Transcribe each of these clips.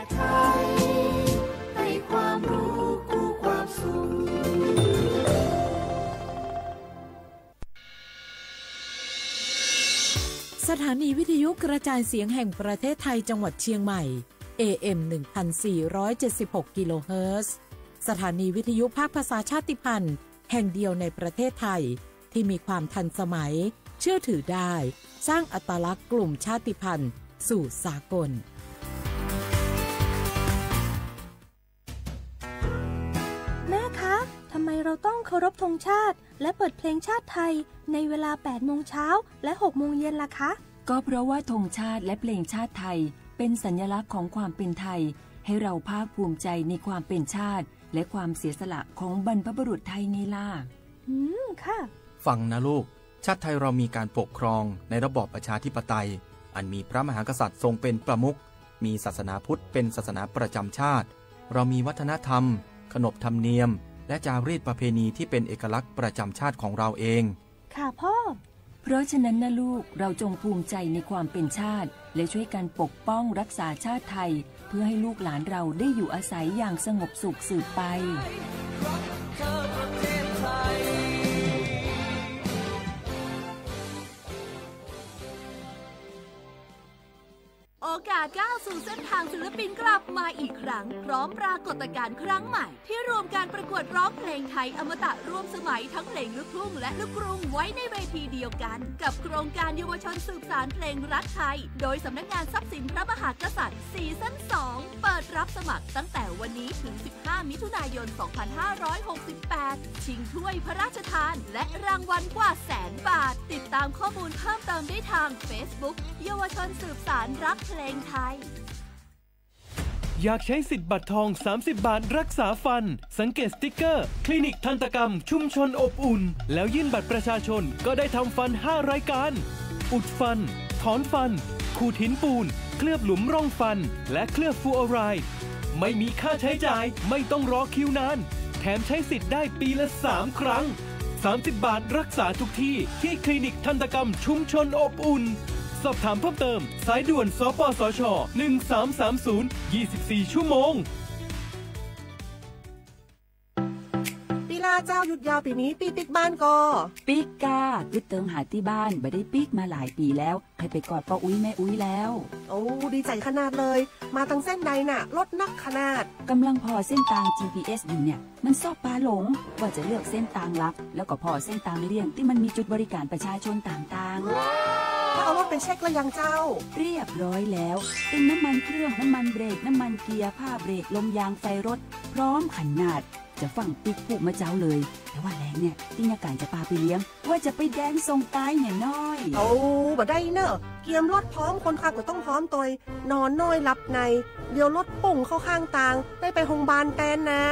ศไทยให้ความรู้คู่ความสุขสถานีวิทยุกระจายเสียงแห่งประเทศไทยจังหวัดเชียงใหม่ AM 1476 กิโลเฮิรตซ์สถานีวิทยุภาคภาษาชาติพันธุ์แห่งเดียวในประเทศไทยที่มีความทันสมัยเชื่อถือได้สร้างอัตลักษณ์กลุ่มชาติพันธุ์สู่สากลแม่คะทำไมเราต้องเคารพธงชาติและเปิดเพลงชาติไทยในเวลา 8 โมงเช้าและ 6 โมงเย็นล่ะคะก็เพราะว่าธงชาติและเพลงชาติไทยเป็นสัญลักษณ์ของความเป็นไทยให้เราภาคภูมิใจในความเป็นชาติและความเสียสละของบรรพบุรุษไทยไงล่ะค่ะฟังนะลูกชาติไทยเรามีการปกครองในระบอบประชาธิปไตยอันมีพระมหากษัตริย์ทรงเป็นประมุขมีศาสนาพุทธเป็นศาสนาประจำชาติเรามีวัฒนธรรมขนบธรรมเนียมและจารีตประเพณีที่เป็นเอกลักษณ์ประจำชาติของเราเองค่ะพ่อเพราะฉะนั้นนะลูกเราจงภูมิใจในความเป็นชาติและช่วยกันปกป้องรักษาชาติไทยเพื่อให้ลูกหลานเราได้อยู่อาศัยอย่างสงบสุขสืบไปโอกาสก้าวสู่เส้นทางศิลปินกลับมาอีกครั้งพร้อมปรากฏการณ์ครั้งใหม่ที่รวมการประกวดร้องเพลงไทยอมตะร่วมสมัยทั้งเพลงลูกทุ่งและลูกกรุงไว้ในเวทีเดียวกันกับโครงการเยาวชนสืบสานเพลงรักไทยโดยสำนักงานทรัพย์สินพระมหากษัตริย์ซีซั่น 2เปิดรับสมัครตั้งแต่วันนี้ถึง15 มิถุนายน 2568 ชิงถ้วยพระราชทานและรางวัลกว่า100,000 บาทติดตามข้อมูลเพิ่มเติมได้ทาง Facebook เยาวชนสืบสานรักเพลงไทยอยากใช้สิทธิ์บัตรทอง30 บาทรักษาฟันสังเกตสติ๊กเกอร์คลินิกทันตกรรมชุมชนอบอุ่นแล้วยื่นบัตรประชาชนก็ได้ทำฟัน5รายการอุดฟันถอนฟันขูดหินปูนเคลือบหลุมร่องฟันและเคลือบฟลูออไรด์ไม่มีค่าใช้จ่ายไม่ต้องรอคิวนานแถมใช้สิทธิ์ได้ปีละ3 ครั้ง30 บาทรักษาทุกที่ที่คลินิกทันตกรรมชุมชนอบอุ่นสอบถามเพิ่มเติมสายด่วนสปสช1330 24 ชั่วโมงปีลาเจ้าหยุดยาวปีนี้ปีปิกบ้านก็ปิกกายึดเติมหาที่บ้านไม่ได้ปิกมาหลายปีแล้วใครไปกอดป้าอุ้ยแม่อุ้ยแล้วโอ้ดีใจขนาดเลยมาตั้งเส้นใดน่ะรถนักขนาดกำลังพอเส้นทาง GPS อยู่เนี่ยมันซอกปลาหลงว่าจะเลือกเส้นทางลับแล้วก็พอเส้นทางเลี่ยงที่มันมีจุดบริการประชาชนต่างๆถ้าเอารถไปเช็คแล้วยังเจ้าเรียบร้อยแล้วเป็นน้ำมันเครื่องน้ำมันเบรกน้ำมันเกียร์ผ้าเบรกลมยางไฟรถพร้อมขนาดจะฟังปิ๊กปุ๊มาเจ้าเลยแต่ว่าแรงเนี่ยที่นาการจะพาไปเลี้ยงว่าจะไปแดนส่งตายเนี่ยน้อยเอาบ่ได้เนอะเกียมรถพร้อมคนขับก็ต้องพร้อมตัวนอนน้อยหลับในเดี๋ยวรถปุ่งเข้าข้างทางได้ไปโรงพยาบาลแตนนะ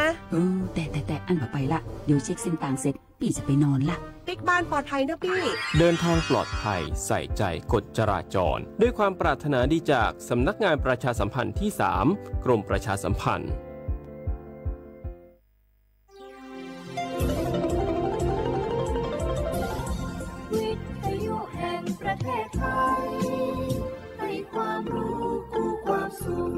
แต่อันต่อไปละเดี๋ยวเช็คเส้นทางเสร็จพี่จะไปนอนละปิ๊กบ้านปลอดภัยนะพี่เดินทางปลอดภัยใส่ใจกฎจราจรด้วยความปรารถนาดีจากสำนักงานประชาสัมพันธ์ที่3กรมประชาสัมพันธ์วิทยุแห่งประเทศไทยให้ความรู้คู่ความสุข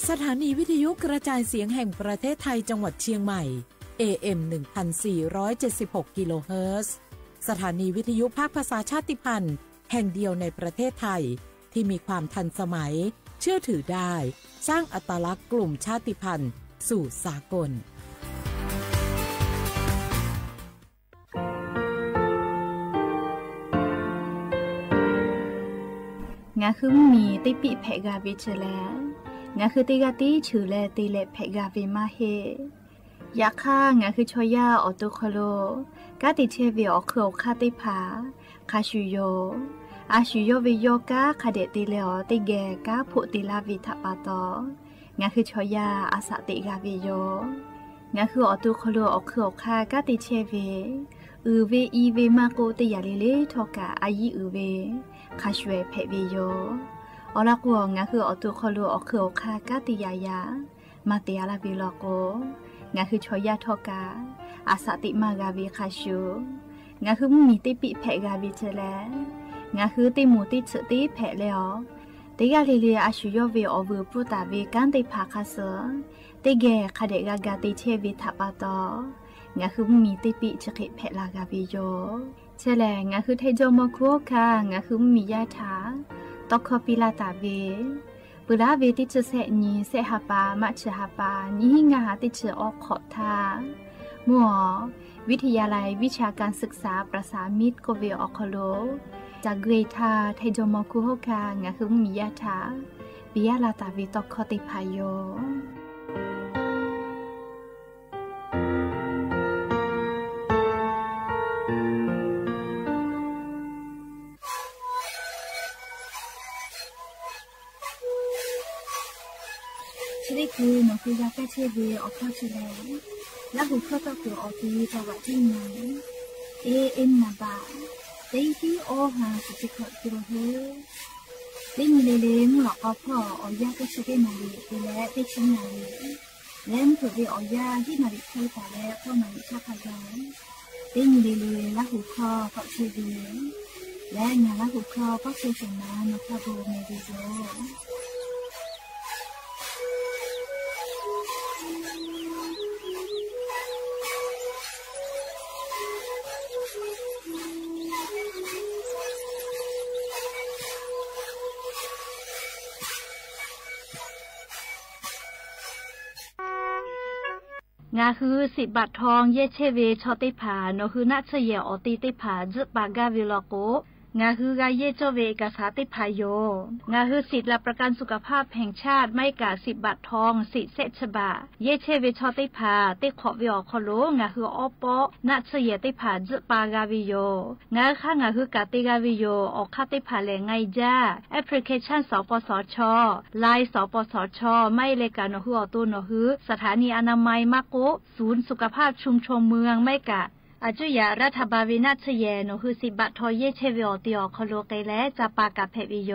สถานีวิทยุกระจายเสียงแห่งประเทศไทยจังหวัดเชียงใหม่ AM 1476 กิโลเฮิรตซ์สถานีวิทยุภาคภาษาชาติพันธุ์แห่งเดียวในประเทศไทยที่มีความทันสมัยเชื่อถือได้สร้างอัตลักษณ์กลุ่มชาติพันธุ์สู่สากลงาคือมีติปิเพกาวิเชแลงาคือติกาติชื่อแลติเลเพกาวิมาเฮยาค่างาคือชอยาออตุคโลกาติเชวิออคือคาติผาคาชุโยอาชุโยวิโยกาคาเดติเลอติแกกาพุติลาวิทัปาตองาคือชอยาอาสติกาวิโยงาคือออตุคโลออคือคากาติเชวิเวอีเวมาโกติยาลิเลทอกาอายิเวคาชเวเพวิโยอลากัวงาคือออตุคโลออคือคากาติยายามาเตียลาบิลโกงาคือชอยาทอกาอาสติมากาวิคาชูงาคือมีติปิเพกาวิเจแล งาคือติหมูติฉติแผลแล้วติกาลีอาชุยเวอเวปุตาเวกันติภาคาเสติแกคาเดกากาติเชวิทัปตองาคือมีติปิฉกิแผลากาวิโยเชแลงาคือเทโจมโคค่ะงาคือมียาถาตอกคอปิลาตาเวปุราเวติฉเสนีเสหปามัชหปานิหิงาติฉออกขอทามัววิทยาลัยวิชาการศึกษาประสานมิตรโกเวออคโลจากเกรทาไทโจมคุโฮกางาคือมียาถาปิยาลาตาวิตอกคติพายโยชลิคือนคือยาแก้เชื้อเวออกข้อเชื้อแล้วหุบเข้าตัวตัวออกทีจังหวัดที่ไหนเอ็นนาบาเต็งที่โอหาสุดขอตัวเฮเล่นเล่นหลอกเอาพ่อเอายาก็ช่วยนาลีไปแล้วไปชิ้นนาลีเล่นตัวเดียวเอายาที่นาลีใช้แต่แล้วก็นาลีชาพยองเล่นเล่นแล้วหุบคอก็ช่วยดูและงานแล้วหุบคอก็ช่วยส่งน้ำมาข้าวโบเมดิโซงาคือ10 บาททองเยเชเวชอติผาโนคือนัชเยออติติผาจึปากาวิลโกงาคือกาเยโจเวเอกสาติพายโยงาคือสิทธิและประกันสุขภาพแห่งชาติไม่กา10 บาททองสิเซชบาเยเชเวชอติผาติขอวิอคโลงาคืออปอนัชเยติผาจึปากาวิโยงาค่ะงาคือกาติกาวิโยออกคติผาแลไงจ้าแอปพลิเคชันสปสชไลน์สปสชไม่เลกาโนคืออตุโนคือสถานีอนามัยมะโกศูนย์สุขภาพชุมชนเมืองไม่กะอาจุยารัฐบาลวินาชเยโนคือ10 บาททอเยเชวิอติอคโลเกและจะปากาเพวิโย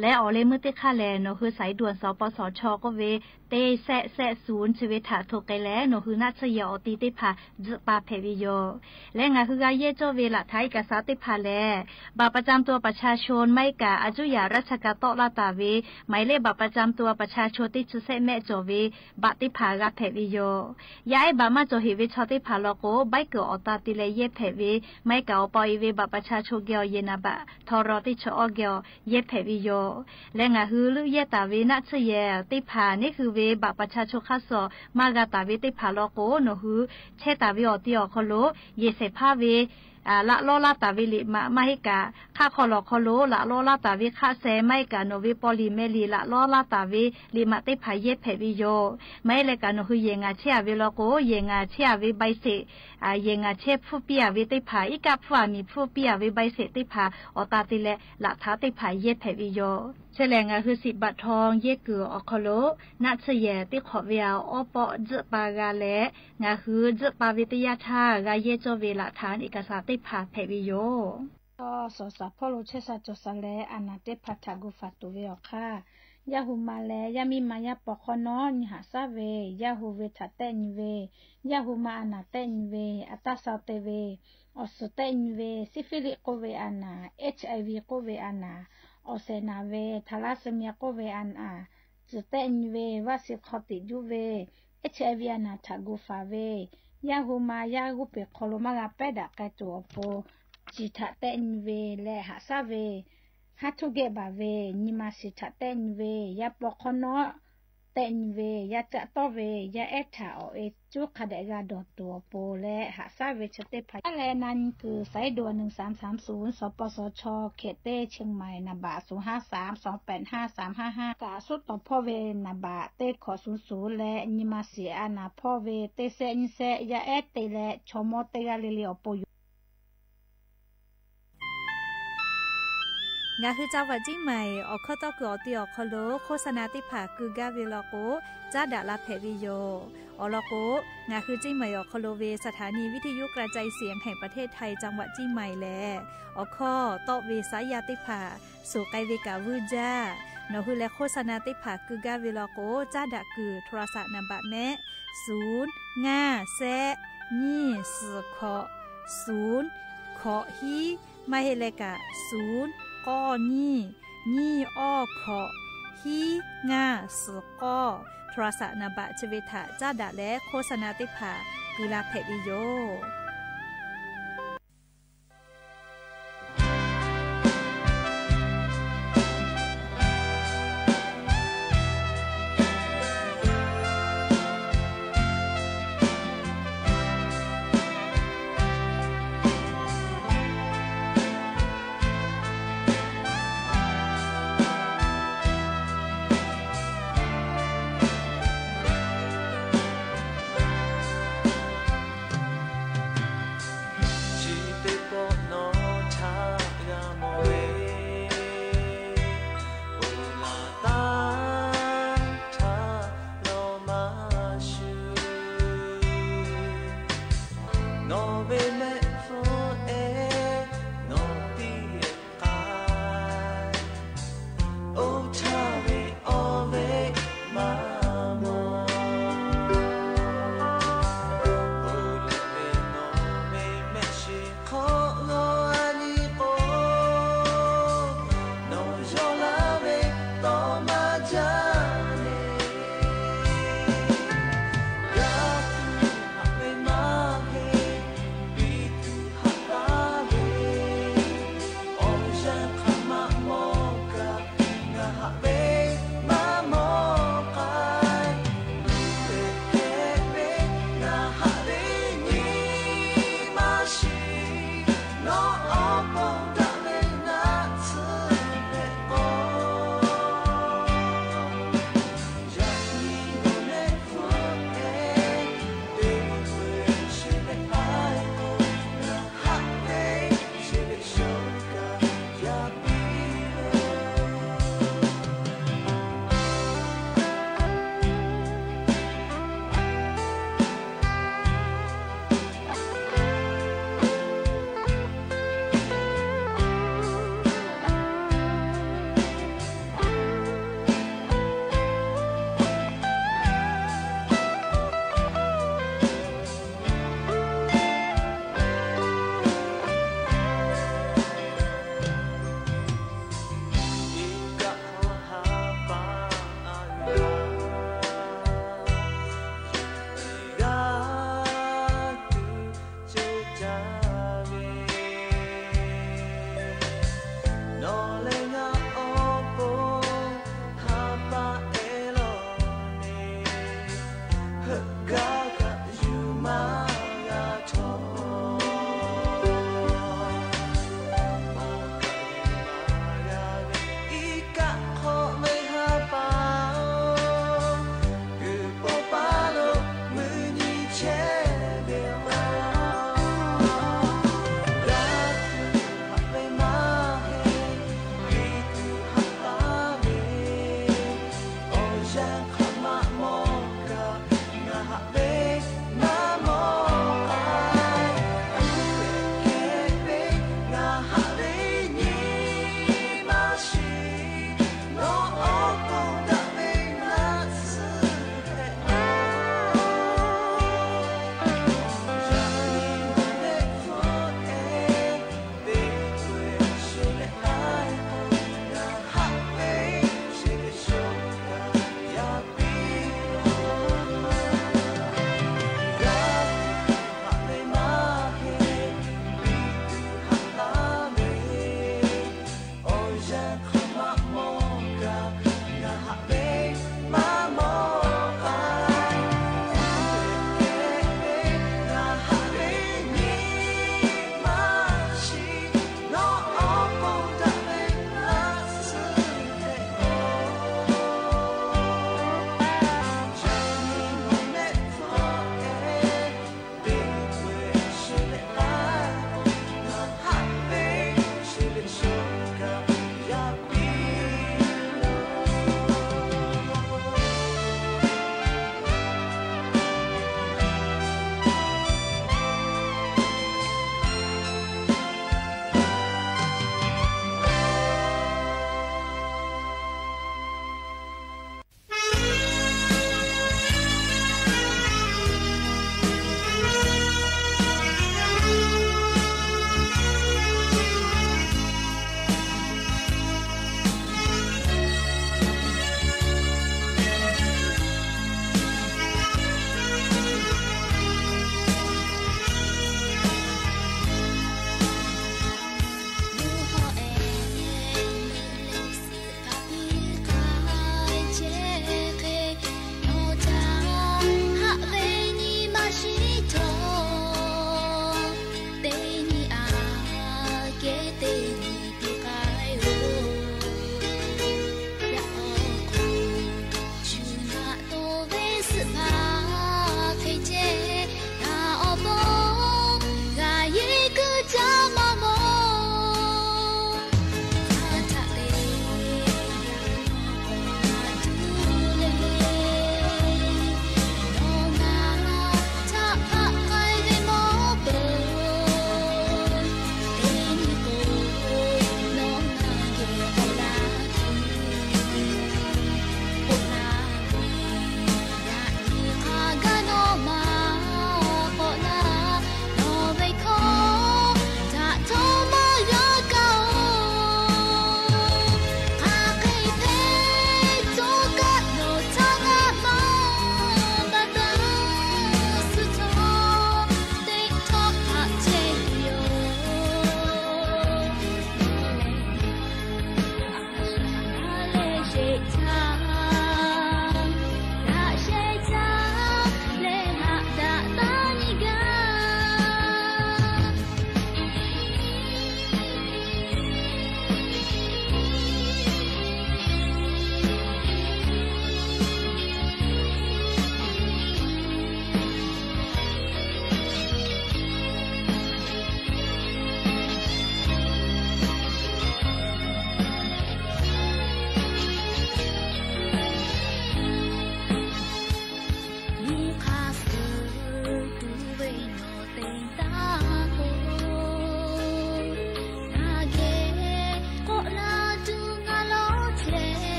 และออเลมุติคาแลโนคือสายด่วนสปสชก็เวเตแซศูนย์ชีวิตถาโทเกและโนคือนาชเยอติติภาจะปาเพวิโยและงาคือกาเยโจเวละไทยกษาติภาแลบัตรประจำตัวประชาชนไม่กะอาจุยาราชกาโตลาตาเวหมายเลขบัตรประจำตัวประชาชนที่ชุเซแม่โจเวบัตรติภากาเพวิโยยาไอบามาโจฮิวิชอติภาโลโกใบเกออตติเลเยเพเวไม่เก่าปอยเวบัประชาชนเกียวเยนาบะทอรอติชอเกียวเยเพวิโยและงาฮือลุเยตาเวนัชเยติภานี่คือเวบัประชาชนคัสโซมากาตาเวติภาโลโกโนฮือเชตาเวอติอคโลเยเสภาเวละโลลาตาวิลิมาให้กาค่าคอลอคอโลละโลลาตาวิค่าเซไม่กาโนวิปอลิเมลีละโลลาตาวิลิมาติพายเยเพวิโยไม่เลยกาโนคือเยงาเชียวิโลโกเยงาเชียวิใบเสเยงาเชผู้เปียวิติพาอีกับผู้มีผู้เปียวิใบเสติพาอตาติเลละท้าติพายเยเพวิโยเฉลงาคือ10 บาททองเยเกืออคโลนัชเยติขอเวียวอปอจปากาเลงาคือจปาวิทยาธากาเยโจเวละฐานเอกสารติพาเพวิโยสสพโลเชสจสเลอนาเตพัทกุฟัตุเวอค่ะยาหูมาแลยามีมายาปอคอนอนหาซาเวยาหูเวทัตเตนเวยาหูมาอนาเตนเวอัตสาเตเวอสเตนเวซิฟิลิโกเวอานา HIV โกเวอานาออเซนาเวทาลาเซเมียโกเวอันอาจุเตนเววาสิคอติยูเว HIV อานาทากูฟาเวยาหูมายาหูเปโคโลมากาเปดะกะตัวโปจิทะเตนเวและหาซาเวฮัตุเกบาเวนิมาสิทะเตนเวยาปอคอนอเตนเวยาจะโตเวยาเอทาอเอจุคาเดกาดอตัวโปและหาซาเวชเตพาและนั้นคือสายด่วน1330สปสชเขตเต้เชียงใหม่นาบะ053285355กาสุดต่อพ่อเวนาบะเต้ขอ00และนิมาเสียอานาพ่อเวเตเซนิเซยาเอเตและชโมเตกาเลเลอโปงาคือจังหวัดจิ้งใหม่ออกข้อต่อเกือติออกคโลโฆษณาติผาคือกาเวลโกจ้าดาลาเพวิโยอลโกงาคือจิ้งใหม่ออกคโลเวสถานีวิทยุกระจายเสียงแห่งประเทศไทยจังหวัดจิ้งใหม่แลออกข้อต่อเวสายาติผาสู่ไกเวกาวูจ้านคือและโฆษณาติผาคือกาเวลโกจ้าดาคือโทรศัพท์นำบัตรแนะ0 5 แซนี่สขอ0ขอฮีไม่ให้เลกะ0 ก้อนี่นี่อ้อขอฮีงาสก้อโทรศัพท์นบะชเวทะจ้าดะและโฆษณาติภากุลาเพดิโย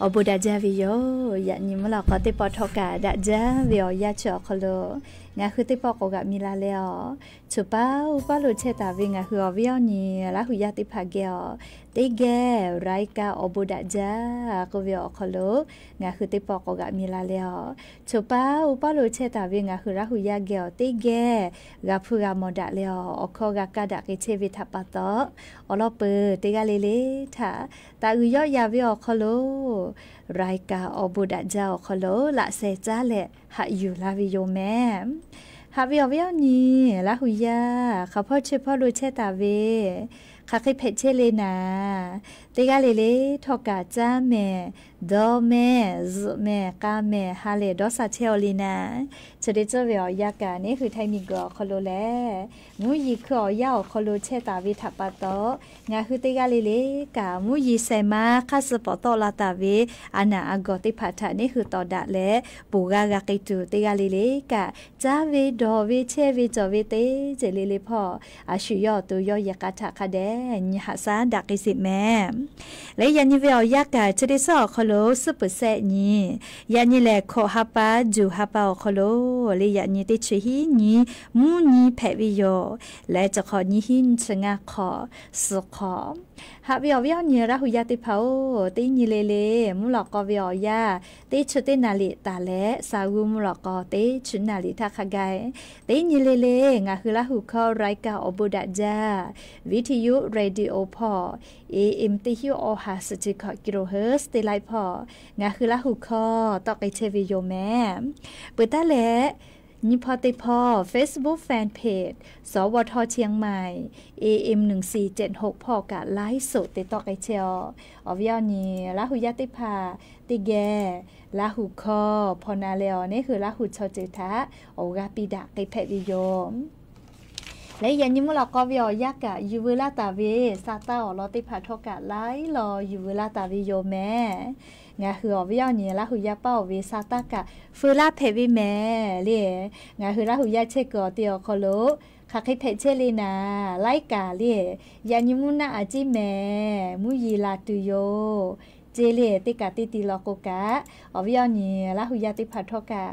อบูดาจาวิโยอย่านิมลอกติปอทอกาดาจาวิโอยาชอคโลงาคือติปอกกะมิลาเลอชุป้าอุปาลุเชตาวิงาคือวิโอนีลาหุยาติภาเกอติเกไรกาอบูดาจากวิโอคโลงาคือติปอกกะมิลาเลอชุป้าอุปาลุเชตาวิงาคือลาหุยาเกอติเกกาพูกามอดาเลออคอกากาดาเกเชวิทัปปะตออลอเปติกาเลเลทาตาอุยอยาวิโอคโลรายกาอบูดาจาคโลละเซจาเลหะอยู่ลาวิโยแมหาวิโอวิโอนีลาหุยาข้าพ่อเชพ่อรู้เชตาเวข้าเคยเพชเชเลนาติกาเลเลทอกาจาเมดอเมซุเมกาเมฮาเลดอซาเชอลีนาจะได้เจอวิโอยากานี่คือไทมิกอคโลแลมูยีคืออยาคโลเชตาวิทัปปะโตงาคือติกาเลเลกามูยีเซมาคาสปอโตลาตาเวอานาอากอติพัทานี่คือตอดะเลปูกากากิตูติกาเลเลกาจาเวดอเวเชเวจอเวเตเจเลเลพ่ออาชุยอตุยอยากาทะคาเดญหาซาดักกิสิแมและยันยิเวอยากาจะได้สอคโลซุปเปอร์เซนียันยิแลโคฮาปาจูฮาปาคโลและยันยิติชิฮินีมูนีแพวิโยและจะขอนิหินชงาขอสุขอหาวิโอวิโอนีราหุยาติเผาติญิเลเลมุลอกอวิโอยาติชุตินาลิตาและสาวุมุลอกอติชุนาลิทักขะไกติญิเลเลงาคือราหุคอไรกาอบูดาจาวิทยุเรดิโอพอเอ็มติ ติฮิวโอหาสจิคกิโลเฮิรตซ์ติไลพองาคือละหูคอตอกไอเทวิโยแม่เปิดตาแหละนิพอติพอ Facebook Fanpage สวทเชียงใหม่ AM 1476พอกะไลฟ์สดติตอกไอเชียวอวิยอนี้ละหุยติพาติแกละหุคอพอนาเลอนี่คือละหุชอจิทะโอกาปิดะไกเพวิโยมและยันยิมุลก็วิอยากะยูเวลาตาเวซาตาอลอติพาทอกะไลรอยูเวลาตาวิโยแม่งาคืออวิยอนี้ละหุยาเป้าเวซาตากะฟืลาเพวิแม่เล่งาคือละหุยาเชกอเตียวคอโลคาคิเพเชลีนาไลกาเล่ยันยิมุนาอาจิแม่มุยีลาตุโยเจเลติกาติติลอกกะอวิยอนี้ละหุยาติพาทอกะ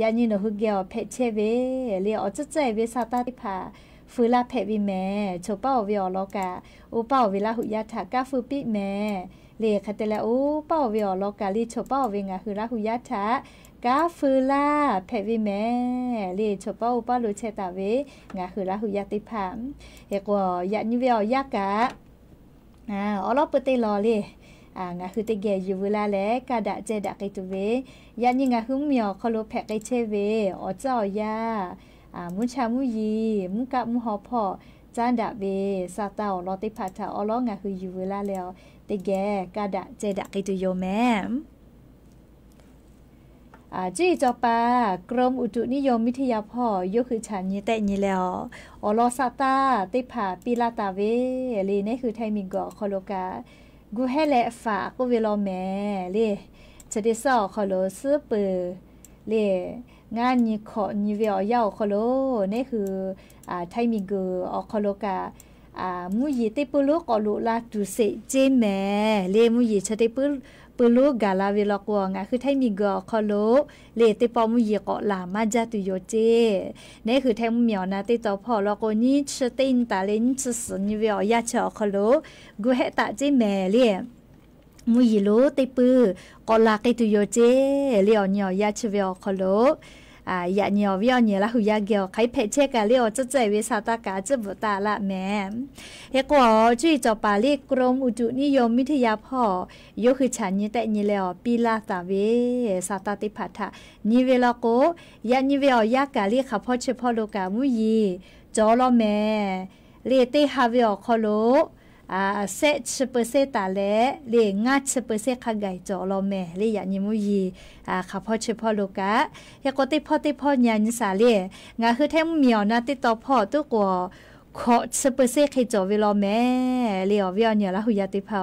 ยันยิโนหุเกอเพเชเวเล่ออจใจเวซาตาติพาฟืลาเพวิแม่โชเป้าวิอลอกะอุเป้าเวลาหุยาทากาฟูปิแม่เลคาเตลาอูเป้าวิอลอกะลิโชเป้าเวงาคือละหุยาทากาฟืลาเพวิแม่เลโชเป้าอุเป้าลุเชตาเวงาคือละหุยาติพามเอกว่ายันวิอยากะอลอปเตลอเลงาคือเตเกยูเวลาแลกาดะเจดะไกตุเวยันยิงาหุมเมียวคอโลแพกไกเชเวอเจ้ายามุชามุยีมุกะมุหอพอจานดะเบซาตาลอติพัทธาอลองาคือยูเวลาแล้วเตแกกาดะเจดะกิตุโยแม่จี้จอปากรมอุตุนิยมวิทยาพ่อยกคือฉันนี้แต่นี้แล้วอลอซาตาติผาปิลาตาเวลีนี่คือไทมิงกอคอโลกากูให้แลฝาก็เวลาแม่เลจะได้สอคอโลซื้อปือเลงานนี้ขอนี้เวียวยาวคอโลนี่คือไทมิงกอคอโลกามุยีติปุลุกอลุลาตุเซเจแม่เลมุยีชะติปุลุกาลาเวลากวงคือไทมิงกอคอโลเลติปอมุยีกอลามาจาตุโยเจนี่คือไทมุเหมียวนะติตอพอลอกนี้ชะตินตาเลนจะสนนี้เวียวยาชอคอโลกูเฮตาเจแม่เลมุยีโลติปือกอลากิตุโยเจเลียวเนียวยาชเวียคอโลยาเนียววิอเนียละหุยาเกียวใครเพเชกะเลียวจะใจเวซาตากาจะบุตาละแม่เฮกว่าจุยจอปาลีกรมอุตุนิยมวิทยาพ่อยกคือฉันนี้แต่นี้แล้วปีลาตาเวซาตาติพัทธานิเวลโกยานิเวอยากะลีขับพ่อเฉพาะโลกามุยีจอลอแม่เลติฮาเวอคอโลเซชเปอร์เซตาเลเลงัดเปอร์เซขไกจอลอแม่เลยานิมุยีขับพ่อเฉพาะโลกาเฮกติพ่อยานิสาเลงาคือแท้เมียวนะติต่อพ่อตัวกว่าขอเปอร์เซขจอเวลาแม่เลอวิอเนียละหุยาติเผา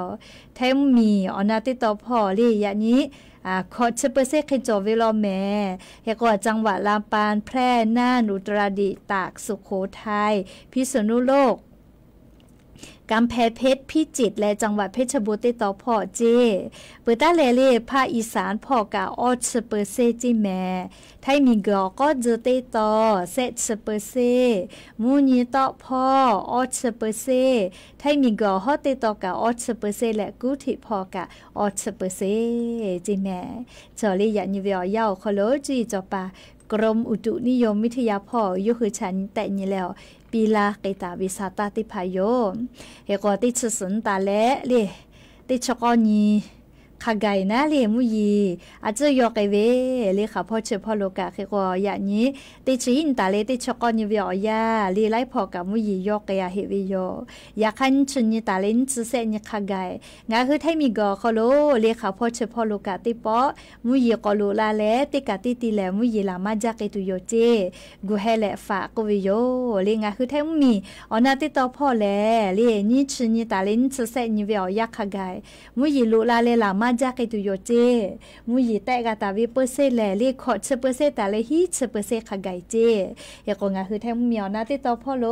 แท้มีอนาติต่อพ่อเลยานี้ขอเปอร์เซขจอเวลาแม่เฮกว่าจังหวัดลำปางแพร่น่านอุตรดิตถ์ตากสุโขทัยพิษณุโลกกำแพงเพชรพิจิตรและจังหวัดเพชรบูรณ์ติดต่อพ่อเจเปิดตาเลเล่ภาคอีสานพ่อกาออดเปอร์เซจิแม่ไทยมีกอก็เจอติดต่อเซเปอร์เซมูนีต่อพ่อออดเปอร์เซไทยมีกอฮอติดต่อกาออดเปอร์เซและกุฏิพ่อกาออดเปอร์เซจิแม่เจอเลยอย่างนี้เวียวยาวคอโลจีจอปากรมอุตุนิยมวิทยาพ่อยกคือฉันแต่นี้แล้วปีลาเกตาวิสาตาติพายโยเฮกอติชสนตาเลเลติชกอนีขไกนะเลมุยีอาจจะยอกเวเลขาพ่อเฉพาะโลกาเฮกออย่างนี้ติชินตาเลติชกอนีเวียยาลีไลพอกับมุยียอกยาเฮวิโยอยากขันชุนีตาเลนจะเสนขไกงาคือไทมีกอคอโลเลขาพ่อเฉพาะโลกาติปอมุยีกอโลลาเลติกาติติแลมุยีลามาจากตุโยเจกูเฮเลฝากวิโยเลงาคือไทมีอนาติตอพ่อแลเลนี่ชุนีตาเลนจะเสนเวียยาขไกมุยีลุลาเลลามาจากตุโยเจมุยีแต่กาตาวิเปอร์เซแลเลขอเปอร์เซตาเลฮีเปอร์เซขไกเจยากงาคือแทมเมียวนาติตอพ่อโล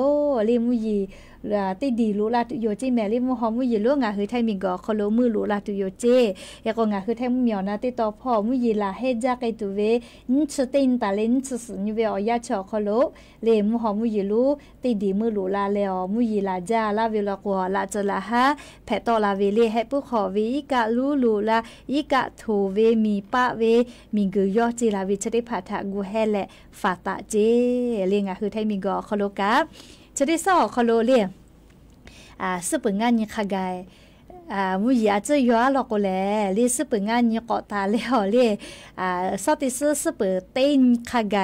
เลมุยีติดีลุลาตุโยเจแม่เลมุฮอมุยีลุงาคือไทมิงกอคอโลมือลุลาตุโยเจยากงาคือแทมเมียวนาติตอพ่อมุยีลาเฮจากตุเวนิชตินตาเลนสสุนิเวอยาชอคอโลเลมุฮอมุยีลุติดีมือลุลาเลอมุยีลาจาลาเวลกัวลาจลาฮะแพตอลาเวเลให้ผู้ขอเวอีกะลุลุลาอีกะโทเวมีปะเวมิงกุยอจิลาวิชติพัทธกูเฮเลฟาตาเจเลงาคือไทมิงกอคอโลกาจะได้สอคอโลเลียซึ่งเป็นงานนี้ขกาย มุยอาจจะยัวหลอกแลลิสเปิงงานยกตาแล้วลิสติสเปิเต้นขะไก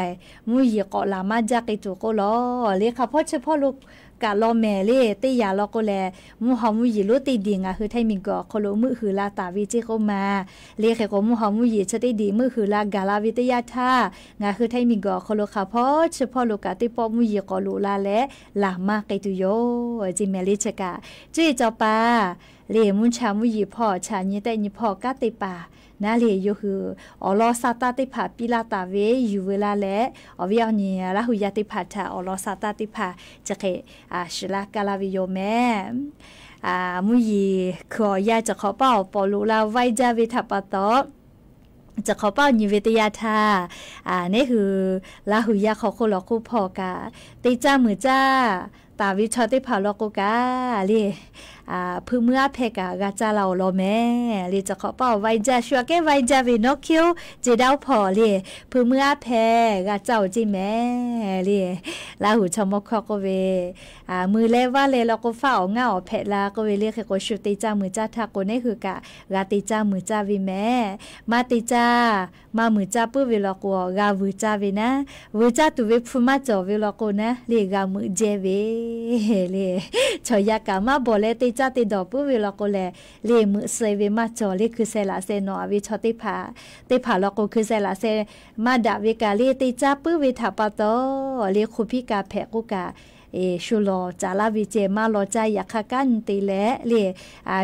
มุยกอลามาจากตุโกลอลิค่ะพ่อเฉพาะลูกกะลอแม่ลิติยาหลอกแลมุหอมุยลุติดิงคือไทมิงกอโคโลมือหือลาตาวิจิโกมาลิค่ะก็มุหอมุยชะติดีมือหือลากาลาวิทยาท่างาคือไทมิงกอโคโลค่ะพ่อเฉพาะลูกกะติปอมุยกอลูลาและลามาไกตุโยจิเมลิชกะจุยจอปาเรียมุนชามุยพ่อชาญิแต่ญิพ่อกะติปานาเลียอยู่คืออลอซาตาติผาปิลาตาเวอยู่เวลาและอวิญญาละหุยติผาทาอลอซาตาติผาจะเคชลากาลาวิโยแม่มุยขอยาจะขอเป้าปอลูลาไวจาวิทัปตอจะขอเป้านิเวตยาธานี่คือลาหุยาขอโคลอคูพอกาติจ้ามือจ้าตาวิชอติผาลอกกาลีพื้นเมื่อเพกากาจาเราโลแม่ลีจะขอเป่าไวจาชัวแกไวจาวินกคิวจีดาวพอลีพื้นเมื่อเพกาเจ้าจีแม่ลีลาหูชมกก็เวมือเล่ว่าเลยเราก็เฝ้าเงาเพลาก็เวเรียกก็ชุติจ้ามือจ้าทักก็นี่คือกะกาติจ้ามือจ้าวิแม่มาติจ้ามามือจ้าปื้อเวลก็กาวิจ้าวินะวิจ้าตุวิพูมาจ่อเวลก็นะลีกามือเจเวลีชอยากามาบอเลติจ้าติดอปุ้ยลอกโกแลเลมือเซเวมาจอเลคือเซลาเซนอวิชอติผาลอกโกคือเซลาเซมาดาวิกาเลติจ้าปุ้ยถาปะโตเลคุพิกาแพกุกาชุโลจาลาวิเจมาโลจายาคากันติเลเล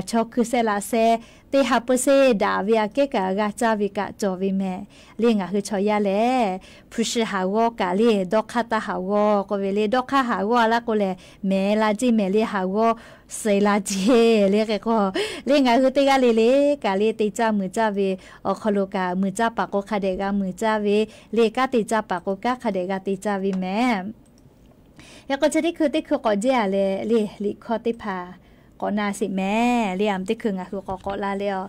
ชอคือเซลาเซติฮับเซดาวิอาเกกากาจาวิกาจอวิแม่เลียงคือชอยาเลผู้ชหาวกาเลดอกคาตาหาวก็เวเลดอกคาหาวละก็เลแม่ลาจิแม่เลหาวเซลาเจเรียกก็เลียงคือติกาเลกาเลติจ้ามือจ้าเวอคโลกามือจ้าปากก็คาเดกามือจ้าเวเลกาติจ้าปากก็กาคาเดกาติจ้าวิแม่แล้วก็จะได้คือก่อนเจ้าเลยลิคอติพาก่อนนาสิแม่เรียมที่คืองาคือก่อนลาเลียว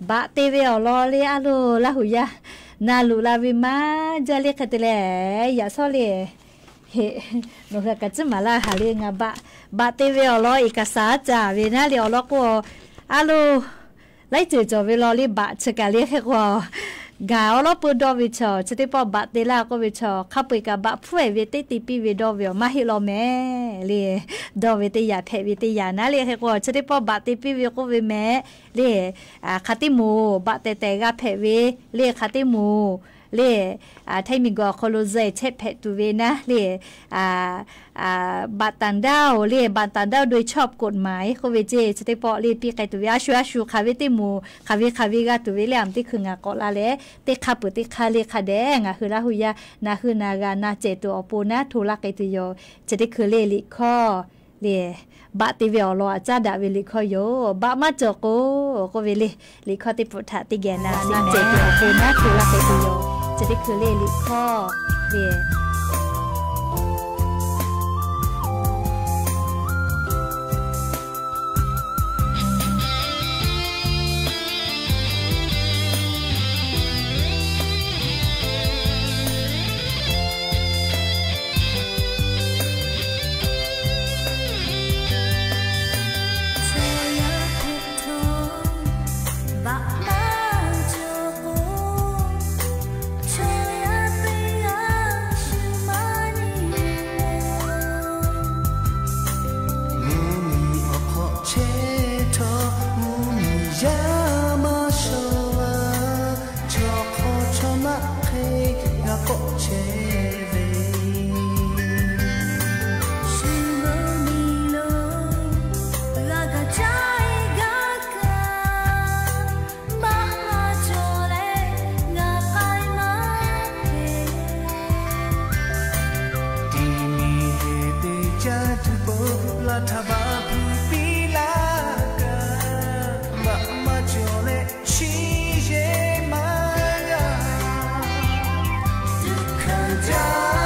บะเตเวลรอเลียอโลลาหุยานาลูลาวิมาจะเรียกกันเลยอย่าซ้อเลยเฮโนกะจะมาลาหาเรียงบะเตเวลรออีกษาจ่าเวน่าเลียวรอก็อโลไล่จืดจ่อเวลอลีบะชะกาเรียกแค่ว่ากาลปูดอวิชอจะได้ปอบบัตเตล่าก็วิชอเข้าไปกับบะผู้เวทีตีปีวิดอวิมาฮิโลแม่เลยดอวิทยาเพวิทยานะเลยแค่ว่าจะได้ปอบบัตตีปีวิก็วิแม่เลยคาติมูบัตเตเตกาเพวิเลยคาติมูเลยไทยมีก็โคโลเซเชเพตูเวนะเลยบัตตันดาวเลยบัตตันดาวโดยชอบกฎหมายเขาเวเจจะได้ปอเลยปีไก่ตัววิอาชูคาเวติมูคาวิกาตัวเวเลยอันที่คืองากอลาเลติคาปุติคาเลคาแดงคือละหุยานาคือนากานาเจตัวอปูนะทุลักไก่ตัวโยจะได้คือเลลิคอเลยบะติเวลอจ้าดาเวลิคอโยบะมาจโกก็เวลิคอติปุถาติแกนานาเจตัวอปูนะทุลักไก่ตัวโยจะได้คือเลลิคอเวDukkha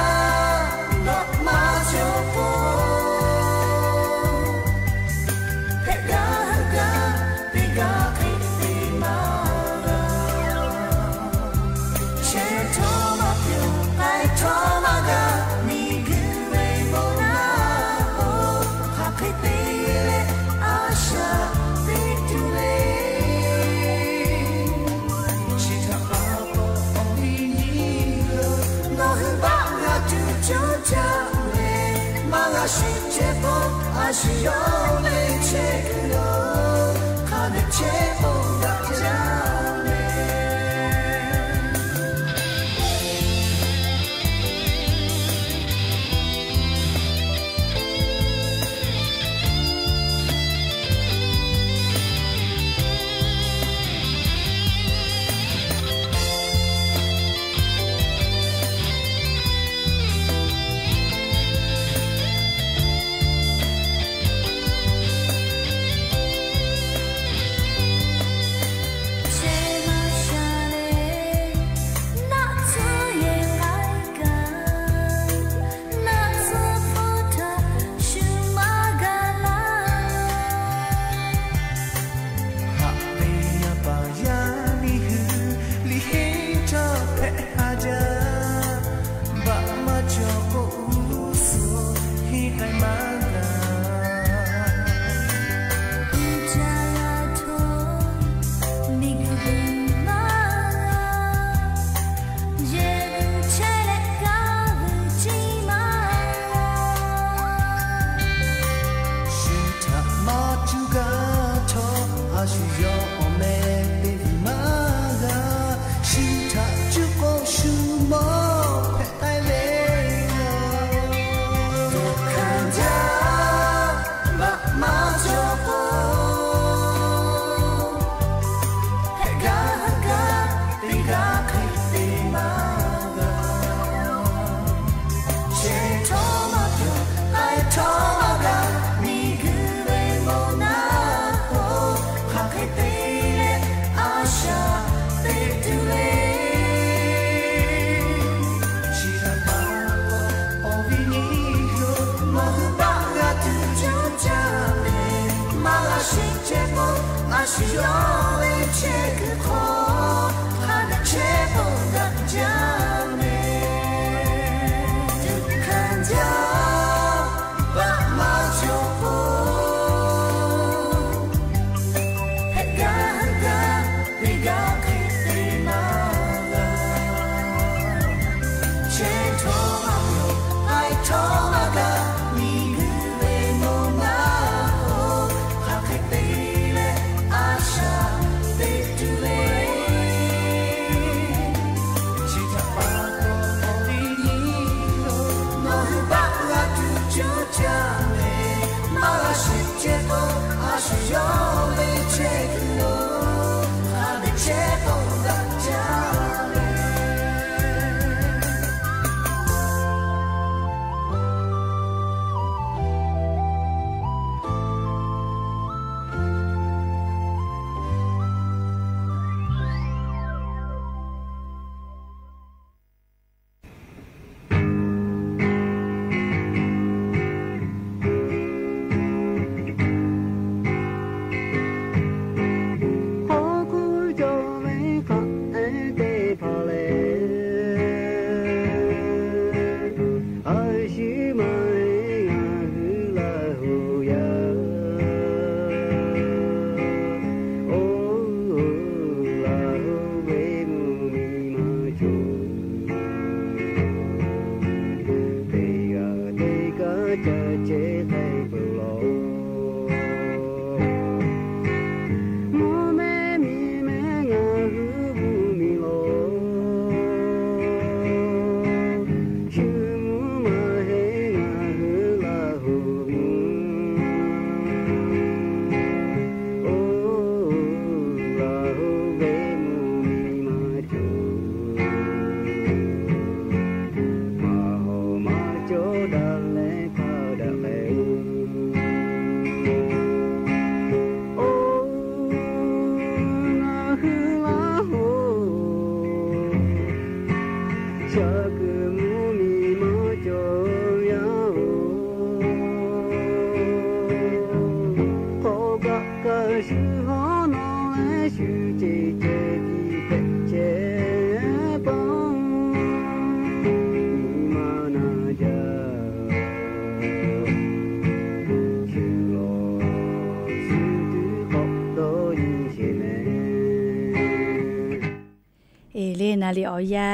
นาลีออยา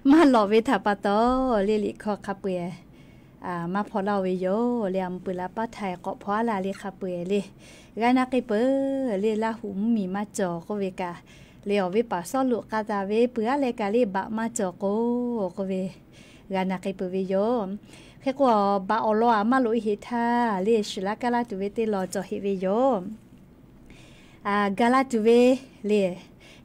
มาหล่อเวทาปาโตเรียลิคอคาเปีย มาพอเราเวโยเลียมปืนละป้าไทยเกาะพอลาเลคาเปเลยกานักเปเลลาหุมมีมาจอก็เวกาเลอวิปัสสลุกาตาเวเปือเลกาเลบะมาจอก็เวกานักเปเวโยแค่กว่าบะอโลอามาลุยหิทาเลชุลากาลาตุเวเตลอจอฮิเวโยกาลาตุเวเล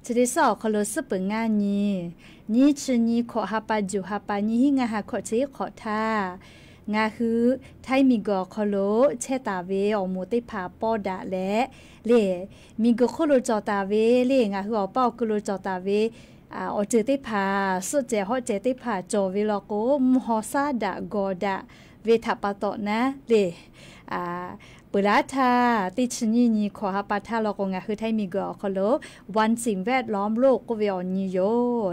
จะได้สอบคลสเปิงงานนี้ชื่อนี้ขอฮาปาจูฮาปานี้งาหาขอเชขอท่างาคือไทยมีกอคโลเชตาเวอมูติผาปอดะและเลมีกอคโลจอตาเวเลงาคืออเป้ากโลจอตาเวอเจติผาสุเจฮอเจติผาจอเวลโกมฮอซาดะกอดะเวทัปโตนะเลเปลาทาติชนีขอฮาปาทาลอกงาคือไทยมีกอคโลวันสิ่งแวดล้อมโลกก็เวอนิโย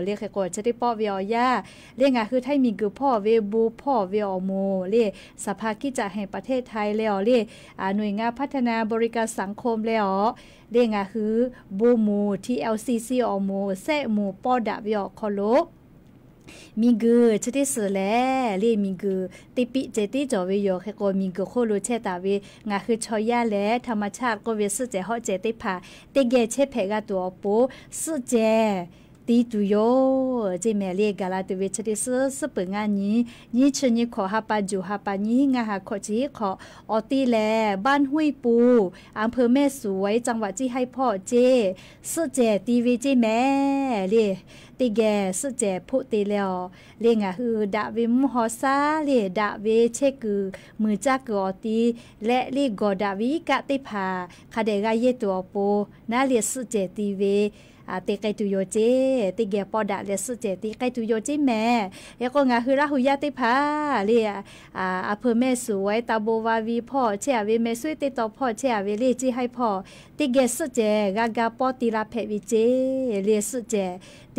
เรียกกอจะได้ป้อเวอยาเรียกงาคือไทยมีกือพ่อเวบูพ่อเวอโมเรียสภากิจแห่งประเทศไทยแล้วเรียหน่วยงานพัฒนาบริการสังคมแล้วเรียกงาคือบูมูที่ LCC อโมเซมูป้อดะเวอคโลมีกือจะได้สื่อแล้วเรียมีกือติปิเจติจอวิโยแค่ก็มีกือโคโลเชตาวิงาคือชอยาและธรรมชาติก็เวสุเจฮอเจติผาเตเกเชเพกาตัวปูสุเจตีตุโยเจแม่เรียกาลาตุเวชดิสเปิงานนี้ชนี้ขอฮาปาจูฮาปานี้งาหาขอจีขอออตีแลบ้านห้วยปูอำเภอแม่สวยจังหวัดที่ให้พ่อเจสุเจตีเวเจแม่เรียติแกสุเจพุติแล้วเรียงอ่ะคือดาวิมฮอซาเรียดาเวเชกือมือจักกอตีและเรียกอดาวิกะติพาคาเดกาเยตัวโปนาเรียสุเจตีเวติไกตุโยเจติแกปอดาเรียสุเจติไกตุโยเจแม่แล้วก็งาคือราหุยาติพาเรียอำเภอแม่สวยตาโบวาวีพ่อเชอเวแม่สวยติต่อพ่อเชอเวเรียจีให้พ่อติแกสุเจกากาปอติลาเพวิเจเรียสุเจ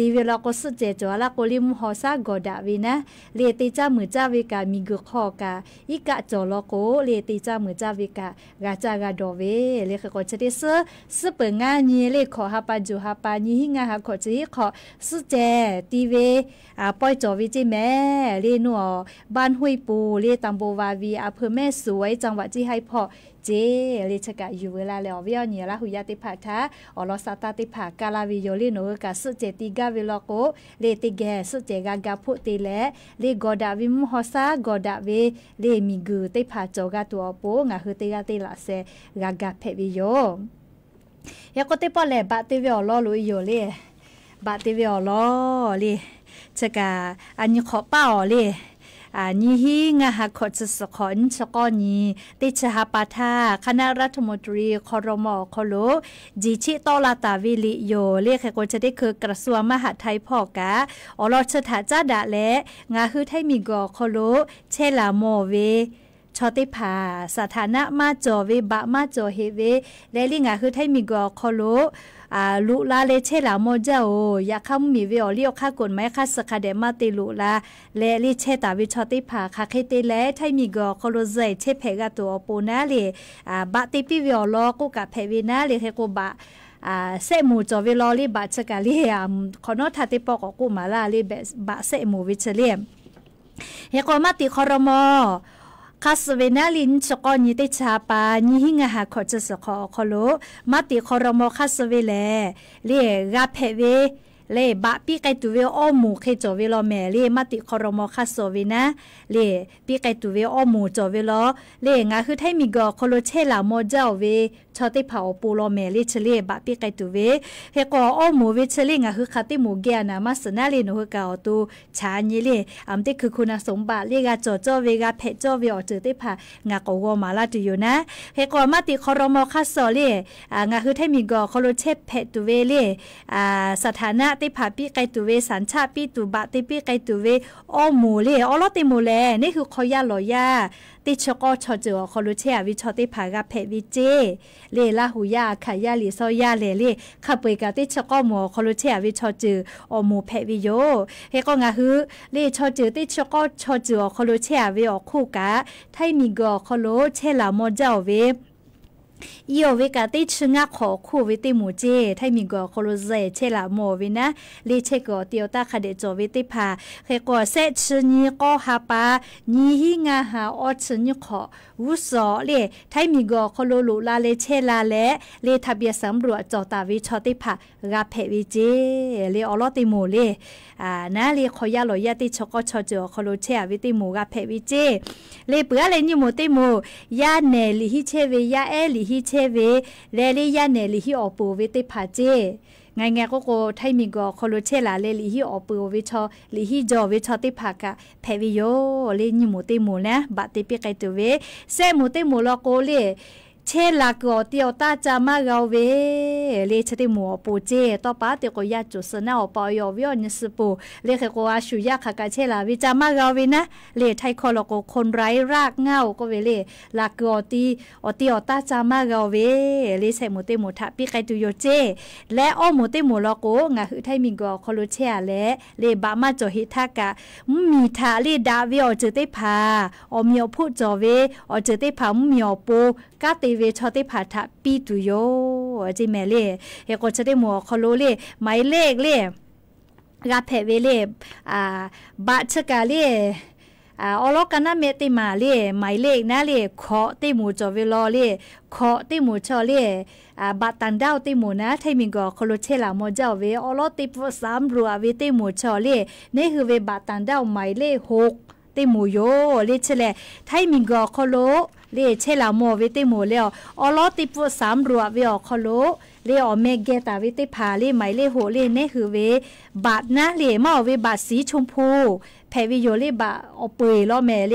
ตีเวลาก็สุเจจวลาโกลิมฮอซากอดาวีนะเรียติจ้ามือจ้าเวกามีกุขอกาอีกะจอลโกเรียติจ้ามือจ้าเวกากาจากาดอเวเรียก็จะได้ซื้อเปิงงานนี้เรียขอฮาปาจูฮาปานี้หิงาหาขอจีขอสุเจตีเวปอยจอวิจิแม่เรียนัวบ้านห้วยปูเรียตัมโบวาวีอำเภอแม่สวยจังหวัดที่ให้พ่อเจเรชกะอยู่เวลาแล้ววิอเนียละหุยาติภาทาอลอสาตาติภากาลาวิโยลิโนกะสุเจติกาเวลโกเลติแกสุเจกากาพุติแลเลกอดาวิมฮอซากอดาเวเลมิกุติภาจอกาตัวโปงาฮึติกาติละเซกากาเพวิโยยาก็ติปอแลบะติเวอลอลุยโยเลบะติเวอลอเลชกะอันนี้ขอเป้าเลนี่ฮิงาหาขอจะสขอนสกอนี้ติชหาปาทาคณะรัฐมนตรีครม.คโลจิชิโตลาตาวิลิโยเรียกให้คนจะได้คือกระทรวงมหาดไทยพ่อกะอรชถาจ้าดะและงาคือไทยมีกอคโลเชลาโมเวชอติผาสถานะมาจอเวบะมาจอเฮเวและลิงาคือไทยมีกอคโลลุลาเลเชลาโมเจ้าอยากเข้ามีเวอเลียวค่ากฎหมายค่าสคาเดมาติลุลาและลิเชตาวิชอติผาคาเคเตและไทยมีกอคโลใจเชเพกาตัวปูนาเลบะติปิเวอลอกุกะเพวินาเลเฮโกบะเสมูจอเวลอลิบะชกาลีคอนอทาติปอกกุมาลาลิบะเสมูวิเชเลียมเฮโกมาติคอรมอคาสเวนาลินสกอนิเตชาปานิหิงาหาขอจะสขอคโลมาติคอรมอคาสเวเลเรียกาเพเวเลบะปีไกตุเวอหมูเคจอเวลอแม่เลมาติคอรมอคาสเวนะเลปีไกตุเวอหมูจอเวลอเลงาคือไทมีกอคโลเชลาโมเจ้าเวชอติเผาปูลอแม่เลเชเลบะปีไกตุเวเฮกอหมูเวเชเลงาคือคาติหมูเกียนะมาสนาเลโนกาอตูชาญิเลอัมติคือคุณสมบัติเลกาจอจอเวกาเพจอเวอเจติผางากอมาลาตุอยู่นะเฮกอมาติคอรมอคาสเลงาคือไทมีกอคโลเชเพตุเวเลสถานะติผาปีไกตุเวสัญชาปีตุบะติปีไกตุเวอหมูเลอลอติมูเลนี่คือขอยาลอยาติชกอชอเจอคอลุเชอวิชอติผากาเพวิเจเลลาหูยาขายาลิซอยาเลขับไปกาติชกอหมูคอลุเชอวิชอเจอหมูเพวิโยเฮก็งาฮือเลชอเจติชกอชอเจอคอลุเชอวิอคู่กาไทมีกอคอลุเชลาโมเจ้าเว อีโอเวกาติชงะขอคู่วิติหมูเจไทมีกอโคโลเซเชลาโมวินะลีเชกอเตียวตาคาเดโจวิติพาเฮกอเซชนีก็ฮาปานีฮิงาหาออชนีขอวุสอเลไทมีกอโคโลลุลาเลเชลาและเลทะเบียสำรวจจอตาวิชอติพากาเพวิเจเลออลอติโมเลนะเลขอยาลอยาติชกชอจอโคโลเชวิติหมูกาเพวิเจเลเปือเลนิโมติโมยาเนลิฮิเชเวยาเอลิฮิเชเวเลลียาเนลิฮิออปูวิติพาเจไงก็โกไทมีก็โคโลเชลาเลลิฮิออปูวิชอลิฮิจอวิชอติพากะเพวิโยเลนิโมติโมนะบาติปิไกตุเวเซโมติโมลอโกเลเชลากอเตียวตาจามาเกาเวเลชติมัวปูเจต่อปาเตกอยาจุสนาอปอยวิอนิสปูเลขกออาชุยาคากาเชลาวิจามาเกาเวนะเลไทคอลโกคนไร้รากเงาก็เวเลลากอตีอเตียวตาจามาเกาเวเลเซมุเตมุทะปิไกตุโยเจและอมุเตมุลโกงะหือไทมิงกอคอโลเชและเลบามาจอหิทากะมีทาเลดาวิอเจติพาอมีอพูจอเวอเจติพามีอปูกาติเวชอติผาทะปีตุโยจิแม่เลเฮก็จะได้หมอคอโลเลหมายเลขเลกาเพเวเลบาชกาเลออลกันนะเมติมาเลหมายเลขนะเลขอติหมูจอเวลอเลขอติหมูชอเลบาตันดาวติหมูนะไทมิงก็คอโลเชลาโมเจ้าเวออลติป3รัวเวติหมูชอเลนี่คือเวบาตันดาวหมายเลข6ติหมูโยเลเชเลไทมิงก็คอโลเลเชลาโมวิติโมเลออลอติปุ3รัวเวอคอโลเลอเมเกตาวิติพาเลหมายเลโหเลเนคือเวบาดนะเลมาเวบาดสีชมพูเพวิโยเลบาอเปยลอแม่เล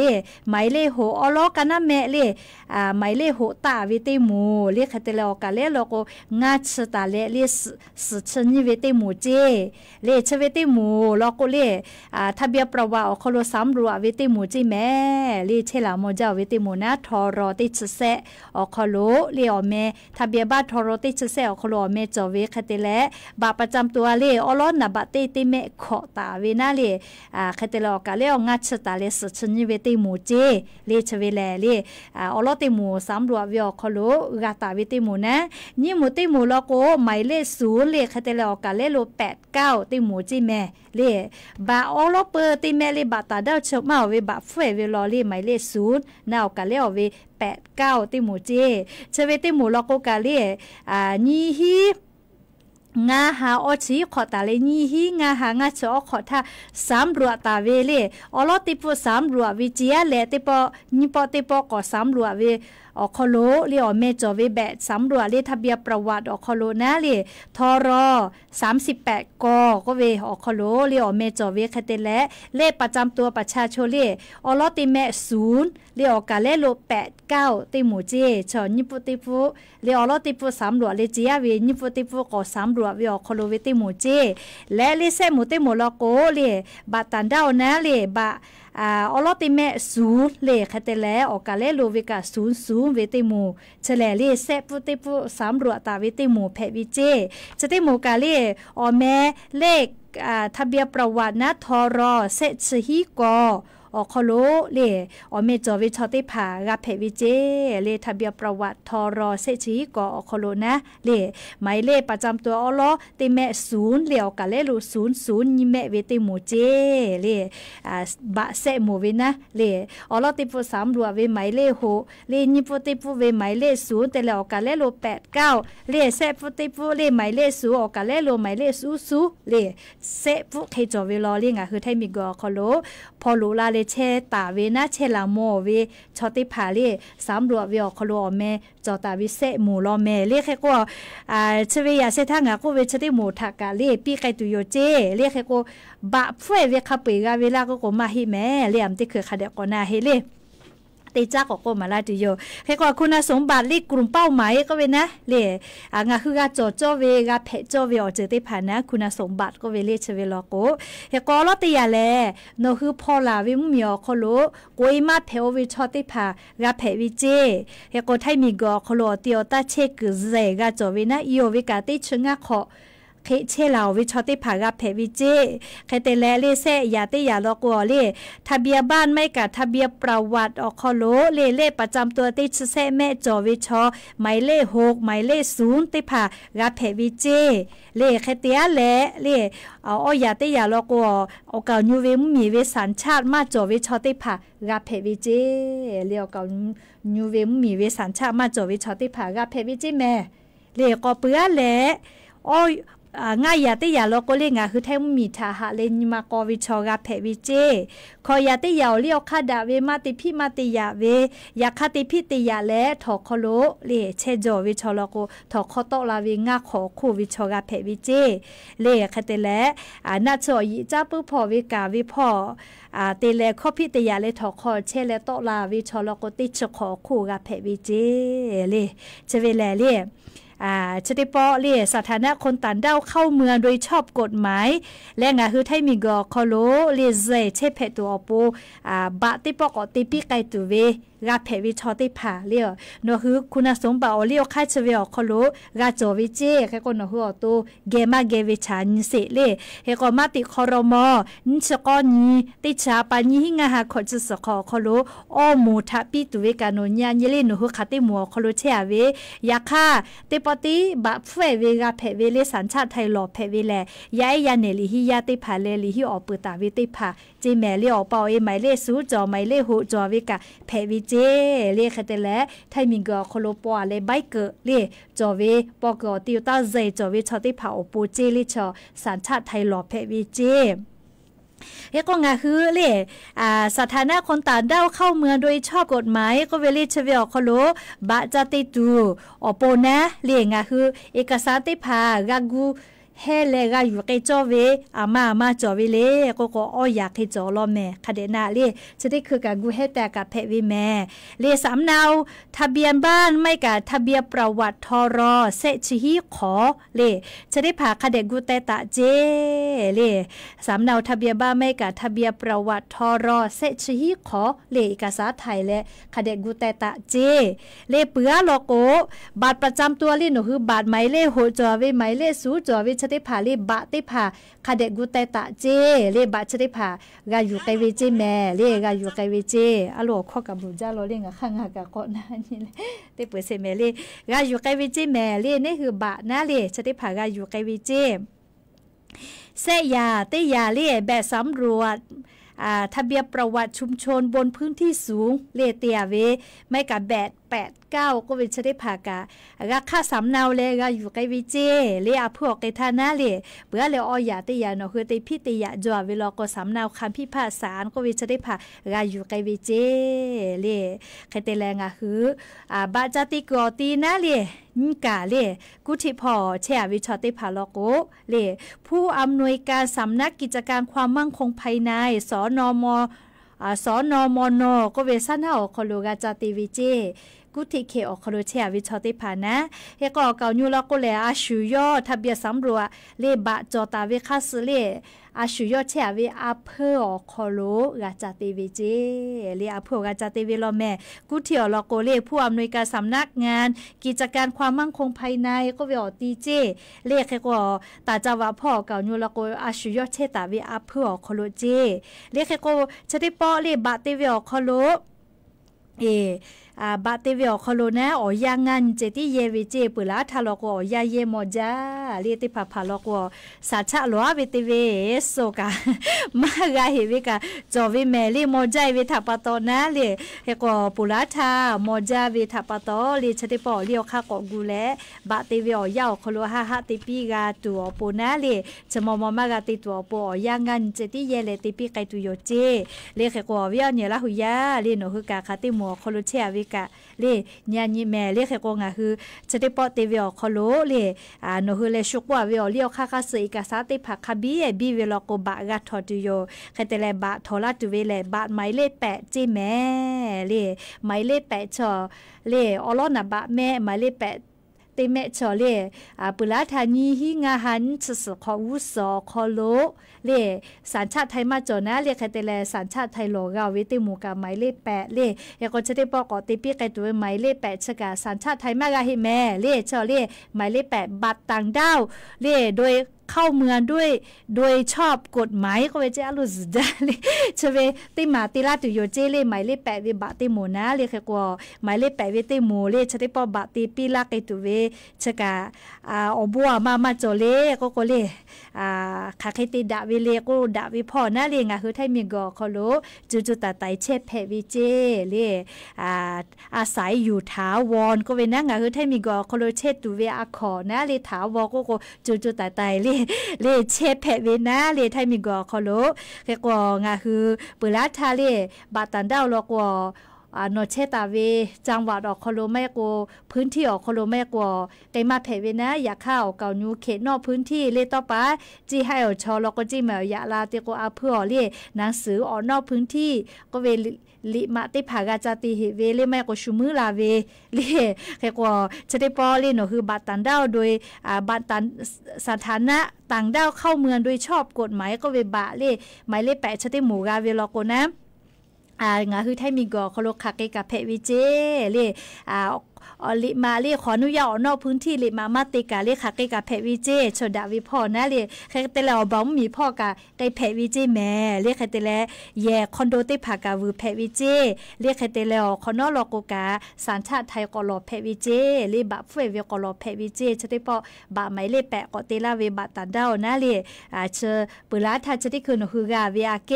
หมายเลโหอลอกันนะแม่เลหมายเลโหตาวิติโมเลคเตลอกาเลโลโกงาชตาเลเลสชนิวิติโมเจเลชวิติโมลอโกเลทะเบียประวาอคอโล3รัววิติโมจิแม่เลเชลาโมเจ้าวิติโมนะทอรอติชเซอคอโลเลอเมทะเบียบ้านทอรอติชเซอคอโลเมจอเวคเตเลบาประจำตัวเลอลอนะบะติติเมขอตาเวนะเลคเตลอกาเลงัดชตาเลสชนิเวติโมเจเลชเวเลเลอลอติโม3รัววิอคอโลกาตาวิติโมนะนี่โมติโมลอโกหมายเล0เลคเตลอกาเลโล89ติโมจิแม่เลบาออลอเปอร์ติแม่เลบาตาดาวเชมาเวบาเฟเวลอเลหมายเล0นาวกาเลอเว89ติโมเจชเวติโมลอโกกาเลนี่ฮีงาหาอชีขอตาเลนี่ฮีงาหางาชอขอท่า3รัวตาเวเลอลอติปุ3รัววิเจียเลติปอนิปอติปอก็3รัวเวอคอโลเลอเมจอเวแบะ3รัวเลทะเบียประวัติอคอโลนะเลทอรอ38กก็เวอคอโลเลอเมจอเวคเตเลเลประจำตัวประชาชนเลอลอติแม0เลออกาเลโล89ติหมูเจชอนิปุติปุเลอลอติปุ3รัวเลเจียเวนิปุติปุก็3รัวเวอคอโลเวติหมูเจและเลเซหมูติหมูลอโกเลบาตันดาวนะเลบาอลอติเม0เลคเตเลออกาเลโลเวกา00เวติโมเฉลเลเซปุติปุ3รัวตาเวติโมเพวิเจจติโมกาเลอแมเลขทะเบียประวัตินะทอรอเซชฮีกอคอโลเลอเมจอวิชอติผากาเพวิเจเลทะเบียประวัติทอรอเซชีกอคอโลนะเลหมายเลขประจำตัวอลอติเม0เลอกาเลลู00นิเมเวติโมเจเลบะเซโมเวนะเลอลอติปุ3รัวเวหมายเลโหเลนิปุติปุเวหมายเล0แต่เลอกาเลโล89เลเซปุติปุเลหมายเล0ออกาเลโลหมายเล00เลเซปุเคจอเวลอเลงะคือไทมิกอคอโลพอลูลาเลเชตาเวนะเชลาโมเวชอติผาเล3รัวเวอคอโลเมจอตาวิเซหมูลอเมเลแค่ก็เชเวียเซทางะก็เวชติหมูทากาเลปีไกตุโยเจเลแค่ก็บะเฟเวคาเปกาเวลาก็มาฮิแม่เลมติคือคาเดกอนาเฮเลติจ้าก็มาลาติโยแค่ก็คุณสมบัติลีกลุ่มเป้าหมายก็เวนะเลงาคือกาโจโจเวกาเพโจเวอเจติผานะคุณสมบัติก็เวเลเชเวลอโกแค่ก็ลอติยาแลโนคือพอลาวิมมีอคโลโกอิมาเพโอวิชอติผากาเพวิเจแค่ก็ไทมีกอคโลเตียวตาเชกเซกาโจเวนะอีโอวิกาติชงะขอ เคเชลาวิชอติผากาเพวิเจเคเตแลเลเซยาติยาลอกวเลทะเบียบ้านไม่กับทะเบียประวัติอคอโลเลประจำตัวติชเซแม่จอวิชอหมายเลข6หมายเลข0ติผากาเพวิเจเลเคเตียแลเลเอายาติยาลอกวเอาเกายูเวมีเวสัญชาติมาจอวิชอติผากาเพวิเจเลเอาเกายูเวมีเวสัญชาติมาจอวิชอติผากาเพวิเจแม่เลก็เปื้อแลง่ายยาติยาโลโกเลงาคือแท้มีทาหะเลนมากอวิชอกาเพวิเจคอยาติยาเลียวคาดาเวมาติพิมาติยาเวยาคาติพิติยาและถอคโลเลเชจอวิชอโลโกถอคโตลาเวงาขอคู่วิชอกาเพวิเจเลคเตแลนาชอยจ้าปุพอวิกาวิพอเตเลข้อพิติยาเลถอคอเชเลโตลาวิชอโลโกติชขอคู่กาเพวิเจเลเชเวแลเลชติปอเลียสถานะคนต่างด้าวเข้าเมืองโดยชอบกฎหมายและงาคือไทยมีกอคอโลเลียเซเชเพตัวปูบะติปอกอติปิไกตุเวกาเพวิชอติผาเลียโนคือคุณสมบัติเลียวค่ายเชเวอคอโลกาโจวิเจแค่คนหัวตัวเกมาเกวิชานิเสเลเฮกอมาติคอรมอนิชกอนีติชาปานีหิงาหาขอจุสขอคอโลอมูทัปิตุเวกาโนญาเยเลโนคือคติมัวคอโลเชเวยาค่าติปติบะเฟเวกาเพเวเลสัญชาติไทยหลอเพเวแลยายยาเนลิฮิยาติผาเลลิฮิออปุตาวิติผาจีแมเลอเปาเอไมเลสูจอไมเลหูจอวิกาเพวิเจเลคเตแลไทยมิงกอโคโลปอเลไบเกเลจอเวปอกอติวตาเซจอเวชอติผาอปูเจลิชอสัญชาติไทยหลอเพวิเจเฮก็งาคือเลสถานะคนต่างด้าวเข้าเมืองโดยชอบกฎหมายก็เวลิชเวอคโลบะจติตูอโปนะเลงาคือเอกสารติพากากูเฮเลกาอยู่ใกล้จอเวมาจอเวเลก็อยากให้จอลอแม่คาเดนาเลจะได้คือกากูเฮแต่กับเพวิแม่เลสำเนาทะเบียนบ้านไม่กับทะเบียนประวัติทรเซชิฮิขอเลจะได้ผ่าคาเดกูเตตะเจเลสำเนาทะเบียนบ้านไม่กับทะเบียนประวัติทรเซชิฮิขอเลเอกสารไทยและคาเดกูเตตะเจเลเปือโลโกบัตรประจำตัวเลหนูคือบัตรหมายเลขโหจอเวหมายเลขสูจอเวชติผาเลบะติผาคาเดกูเตตะเจเลบะชติผากาอยู่ไกเวเจแม่เลกาอยู่ไกเวเจอะโลข้อกับบุญาโลเลงอะข้างหากะกอนะนี่แหละเตเปเซแม่เลกาอยู่ไกเวเจแม่เลนี่คือบะนะเลชติผากาอยู่ไกเวเจเสยาเตยาเลแบบสำรวจทะเบียนประวัติชุมชนบนพื้นที่สูงเลเตียเวไม่กับแบบ8-9ก็เป็นชได้ผาการาคาสำเนาเลยก็อยู่ใกล้วิเจเลอาพวกไกทานะเลยเบื่อเลยอยาติยาเนาะคือติพิติยาจวเวลาก็สำเนาคำพิพากษาก็เป็นชได้ผากาอยู่ใกล้วิเจเลใครเตแรงคือบาจติกอตีนะเลยนิกาเลกุธิพอเชวิชอติผาโลโกเลผู้อำนวยการสำนักกิจการความมั่งคงภายในสนมก็เวสันเฮาคอโลกาจติวิเจกุธิเคอคอโลเชวิชอติผานะเฮก็เกาญูลก็แลอาชุยอทะเบียนสำรวจเลบะจอตาเวคัสเลอาชุยอเชวิอาเพอคอโลกาจติวิเจเลอาเพอกาจติวิโลแม่กุธิอลโกเลผู้อำนวยการสำนักงานกิจการความมั่งคงภายในก็เวอตีเจเลเฮก็ตาจาวาพ่อเกาญูลโกอาชุยอเชตาเวอาเพอคอโลเจเลเฮก็ชะติปอเลบะติเวอคอโลบาเตเวอคอโลนะอยางงันเจติเยวิเจปุลาทาลอกอยาเยมอจาเรติพาพาลอกสาชะลอเวติเวโซกามากาเฮเวกาจอเวเมลีมอจาเวทาปะตอนะเลเฮกอปุลาทามอจาเวทาปะตอเลชะติปอเลียวคากอกูแลบาเตเวอยาคอโลหะหะติปีกาตัวปุนะเลจมอมมากาติตัวปอยางงันเจติเยเลติปีไกตุโยเจเลเฮกอเวียเนี่ยละหุยาเลโนคือกาคาติมัวคอโลเชวิกะเลญาญิแม่เลเขกงาคือจะได้ปอเตเวอคอโลเลโนคือเลชุกว่าเวอเลียวคาคาสึอีกาซาติผักคาบีบีเวลโกบะกาทอตุโยคเตเลบะทอลาตุเวเลบะไมเลแปะจิแม่เลไมเลแปะชอเลอลอนะบะแม่ไมเลแปะเตเมชอเลปุลาธานีหิงาหันสขอวุสอคอโลเลสัญชาติไทยมาจอนะเลใครแต่แลสัญชาติไทยโลกาเวติหมู่กาหมายเลข8เลยก็จะได้ปอกอติปีไกตัวหมายเลข8ชะกาสัญชาติไทยมากาให้แม่เลชอเลหมายเลข8บัตรต่างดาวเลโดย เข้าเมืองด้วยโดยชอบกฎหมายก็ไปเจ้าลุสดาเลยเชเวติมาติลาตุโยเจเลหมายเลข8เวบะติโมนะเลยค่ะกว่าหมายเลข8เวติโมเลชะติปอบะติปิลาไกตุเวชะกะอบัวมาโจเลก็เลคาเคติดาเวเลก็ดาวิพ่อนะเลยงะคือไทมีกอคอโลจุตาไตเชเพวิเจเลอาศัยอยู่ถาวรก็เวนะงะคือไทมีกอคอโลเชตุเวอาขอนะเลถาวรก็จุตาไตเลเชเพเวนะเลไทมีกอคอโลแค่กงะคือปุระทาเลบาตันดาวลกโนเชตาเวจังหวัดออกคโลแม่กัวพื้นที่ออกคโลแม่กัวไกมาเพเวนะอยากเข้าเกานูเขตนอกพื้นที่เลต่อไปจีให้อชอแล้วก็จีแมวยาลาเตโกอาเพื่อเลหนังสือออกนอกพื้นที่ก็เวลิมาติภากาจติเหเวเลแม่ก็ชุมือลาเวเลแค่ก็จะได้ปอเลเนาะคือบาตันดาวโดยบาตันสถานะต่างดาวเข้าเมืองโดยชอบกฎหมายก็เวบะเลหมายเลข8ชะติหมู่กาเวลโกนะงาคือไทมีกอคโลคาเกกะเพวิเจเลลิมาเลขออนุญาตนอกพื้นที่ลิมาติกาเลคาเกกะเพวิเจชดาวิพ่อนะเลแค่แต่แล้วบ่มีพ่อกะไกเพวิเจแม่เลแค่แต่แล้วแย่คอนโดติภากาวเพวิเจเลแค่แต่แล้วคอนอลโกกาสัญชาติไทยกอลเพวิเจเลบะเฟเวกอลเพวิเจชะติปอบะไมเลแปะกอเตลาเวบะตันดาวนะเลเชปุลาทาชะติคือnoคือกาเวอาเก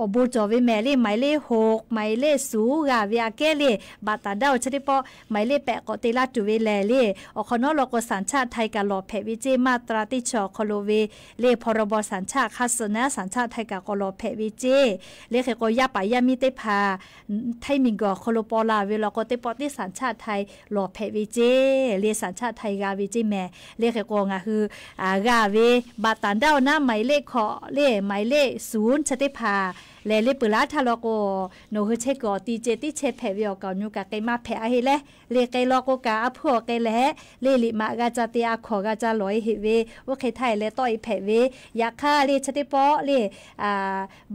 อบูจอเวแม่เลไมเล6ไมเล0กาเวอาเกเลบะตันดาวชะติปอไมเลแปะกอเตลาตุเวแลเลอคอนอลกสัญชาติไทยกะลอเพวิเจมาตราติชอคโลเวเลพรบสัญชาติคัสนะสัญชาติไทยกะกอลอเพวิเจเลเคก็ยาปายามิเตพาไทมิงกอคโลปอลาเวลก็เตปอติสัญชาติไทยลอเพวิเจเลสัญชาติไทยกาวิเจแม่เลเคก็งะคือกาเวบาตันดาวนะหมายเลขขอเลหมายเลข0ชะติพาเลปุลาทาโลโกโนฮึเชกอตีเจติเชเพวิอกอนูกะไกมาเพอะเฮเลเลไกโลโกกาอพัวไกแลเลลิมากาจาติอาขอกาจาลอยเฮเวว่าไคไทยเลต้อยเพเวยาค่าเลชะติปอเล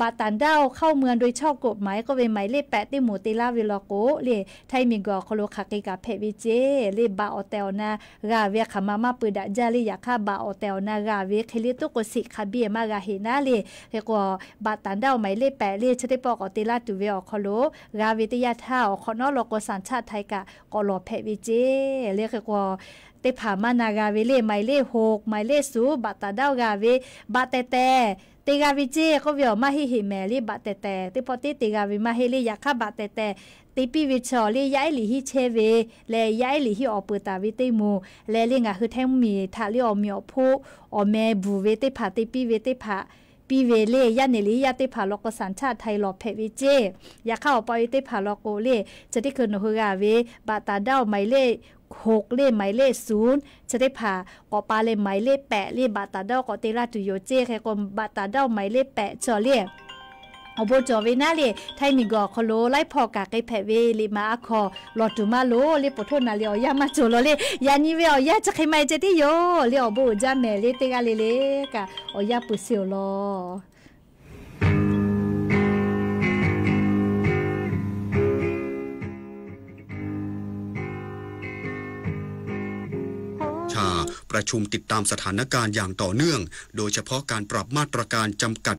บาตันดาวเข้าเมืองโดยชอบกฎหมายก็เป็นหมายเลข8ติหมู่ติลาวิโลโกเลไทยมิงกอโคโลคาเกกาเพวิเจเลบาออเตลนากาเวคามาปืดะจาลียาค่าบาออเตลนากาเวเคลิตุโกสิคาเบียมากาเฮนาเลเฮก็บาตันดาวหมายเลข8เลชะติปอกอติลาตุเวอคโลกาเวติยาท่าอคอนอลโกสัญชาติไทยกะกอลอเพวิเจเลเฮก็เตผามานากาเวเลหมายเลข6หมายเลข0บาตันดาวกาเวบาเตเตเตกาวิเจก็เวียวมาฮิฮิแมลีบาเตเตติปอติเตกาวิมาเฮลียาคาบาเตเตติปิวิชอลีย้ายหลีฮิเชเวและย้ายหลีฮิออปุตาวิติมูและลิงะคือแทงมีทาลิออมีอผู้อแม่บูเวติผาติปิเวติผาปีเวเล่ยาเนลียาติผาลกสัญชาติไทยลอเพวิเจอยากเข้าปอยติผาลโกเล่จะได้คืนหัวกาเวบาตาดาวหมายเลข6เลขหมายเลข0จะได้ผ่ากอปาเลขหมายเลข8เลขบาตาดาวกอเตลาตุโยเจแค่กบาตาดาวหมายเลข8จอเล่อโบจอเวนาเลไทยมิงกอคโลไล่พอกากไกเพเวลิมาคอลอตุมาโลเลปโทนาเลอยามาโจโลเลยยานิเวอยาจะใครไม่เจติโยเลอโบจาเมเลเตกาเลกะอยาปุเซียวลประชุมติดตามสถานการณ์อย่างต่อเนื่องโดยเฉพาะการปรับมาตรการจำกัด